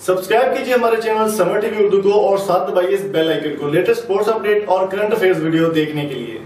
Subscribe कीजिए हमारे channel summer TV Urdu को और साथ दबाइए इस बेल आइकन को लेटेस्ट स्पोर्ट्स अपडेट और करंट अफेयर्स वीडियो देखने के लिए।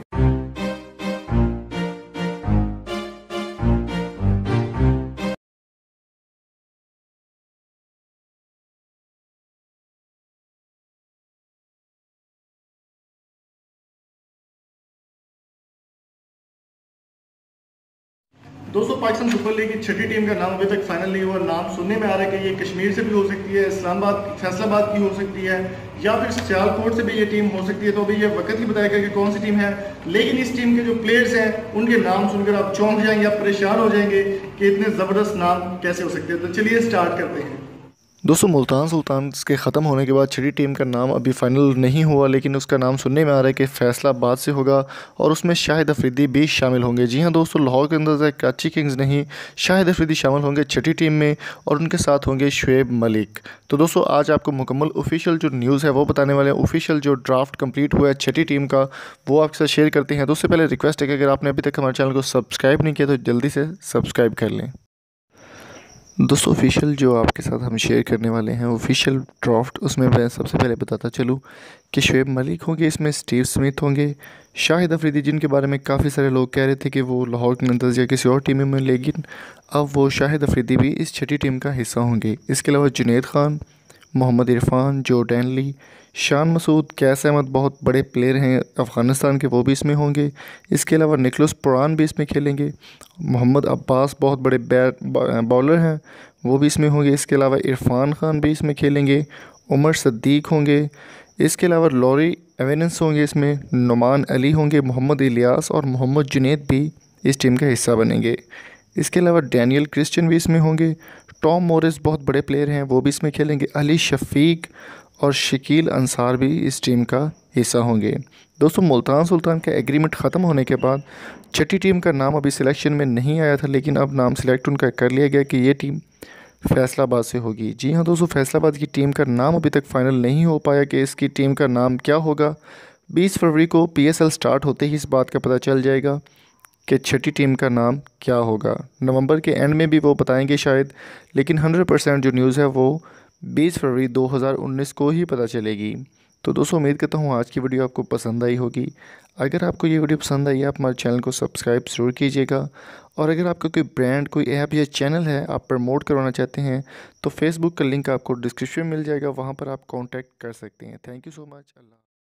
दोस्तों, पाकिस्तान सुपर लीग की छठी टीम का नाम अभी तक फाइनल नहीं हुआ। नाम सुनने में आ रहा है कि ये कश्मीर से भी हो सकती है, इस्लामाबाद फैसलाबाद की हो सकती है, या फिर सियालकोट से भी ये टीम हो सकती है। तो अभी ये वक्त ही बताएगा कि कौन सी टीम है। लेकिन इस टीम के जो प्लेयर्स हैं उनके नाम सुनकर आप चौंक जाएंगे, आप परेशान हो जाएंगे कि इतने ज़बरदस्त नाम कैसे हो सकते हैं। तो चलिए स्टार्ट करते हैं। दोस्तों, मुल्तान सुल्तान्स के ख़त्म होने के बाद छठी टीम का नाम अभी फाइनल नहीं हुआ, लेकिन उसका नाम सुनने में आ रहा है कि फैसलाबाद से होगा और उसमें शाहिद अफरीदी भी शामिल होंगे। जी हाँ दोस्तों, लाहौर के अंदर कराची किंग्स नहीं, शाहिद अफरीदी शामिल होंगे छठी टीम में और उनके साथ होंगे शुएब मलिक। तो दोस्तों, आज आपको मुकम्मल ऑफिशियल जो न्यूज़ है वो बताने वाले हैं। ऑफिशियल जो ड्राफ्ट कंप्लीट हुआ है छठी टीम का वो आपके साथ शेयर करते हैं। तो उससे पहले रिक्वेस्ट है कि अगर आपने अभी तक हमारे चैनल को सब्सक्राइब नहीं किया तो जल्दी से सब्सक्राइब कर लें। दोस्तों, ऑफिशियल जो आपके साथ हम शेयर करने वाले हैं ऑफिशियल ड्राफ्ट, उसमें मैं सबसे पहले बताता चलूँ कि शुएब मलिक होंगे, इसमें स्टीव स्मिथ होंगे, शाहिद अफरीदी जिनके बारे में काफ़ी सारे लोग कह रहे थे कि वो लाहौर किंग्स या किसी और टीम में, लेकिन अब वो शाहिद अफरीदी भी इस छठी टीम का हिस्सा होंगे। इसके अलावा जुनैद खान, मोहम्मद इरफान, जो डैनली, शान मसूद, कैस अहमद बहुत बड़े प्लेयर हैं अफ़गानिस्तान के, वो भी इसमें होंगे। इसके अलावा निकोलस पुरान भी इसमें खेलेंगे। मोहम्मद अब्बास बहुत बड़े बॉलर हैं, वो भी इसमें होंगे। इसके अलावा इरफान खान भी इसमें खेलेंगे। उमर सद्दीक होंगे। इसके अलावा लॉरी एवेंस होंगे, इसमें नुमान अली होंगे, मोहम्मद इलियास और मोहम्मद जुनैद भी इस टीम का हिस्सा बनेंगे। इसके अलावा डैनियल क्रिश्चियन भी इसमें होंगे। टॉम मॉरिस बहुत बड़े प्लेयर हैं, वो भी इसमें खेलेंगे। अली शफीक और शकील अंसार भी इस टीम का हिस्सा होंगे। दोस्तों, मुल्तान सुल्तान का एग्रीमेंट ख़त्म होने के बाद छठी टीम का नाम अभी सिलेक्शन में नहीं आया था, लेकिन अब नाम सिलेक्ट उनका कर लिया गया कि ये टीम फैसलाबाद से होगी। जी हाँ दोस्तों, फैसलाबाद की टीम का नाम अभी तक फाइनल नहीं हो पाया कि इसकी टीम का नाम क्या होगा। 20 फरवरी को PSL स्टार्ट होते ही इस बात का पता चल जाएगा कि छठी टीम का नाम क्या होगा। नवंबर के एंड में भी वो बताएंगे शायद, लेकिन 100% जो न्यूज़ है वो 20 फरवरी 2019 को ही पता चलेगी। तो दोस्तों, उम्मीद करता हूँ आज की वीडियो आपको पसंद आई होगी। अगर आपको ये वीडियो पसंद आई, आप हमारे चैनल को सब्सक्राइब ज़रूर कीजिएगा। और अगर आपका कोई ब्रांड, कोई ऐप या चैनल है आप प्रमोट करवाना चाहते हैं तो फेसबुक का लिंक आपको डिस्क्रिप्शन में मिल जाएगा, वहाँ पर आप कॉन्टैक्ट कर सकते हैं। Thank you so much. Allah.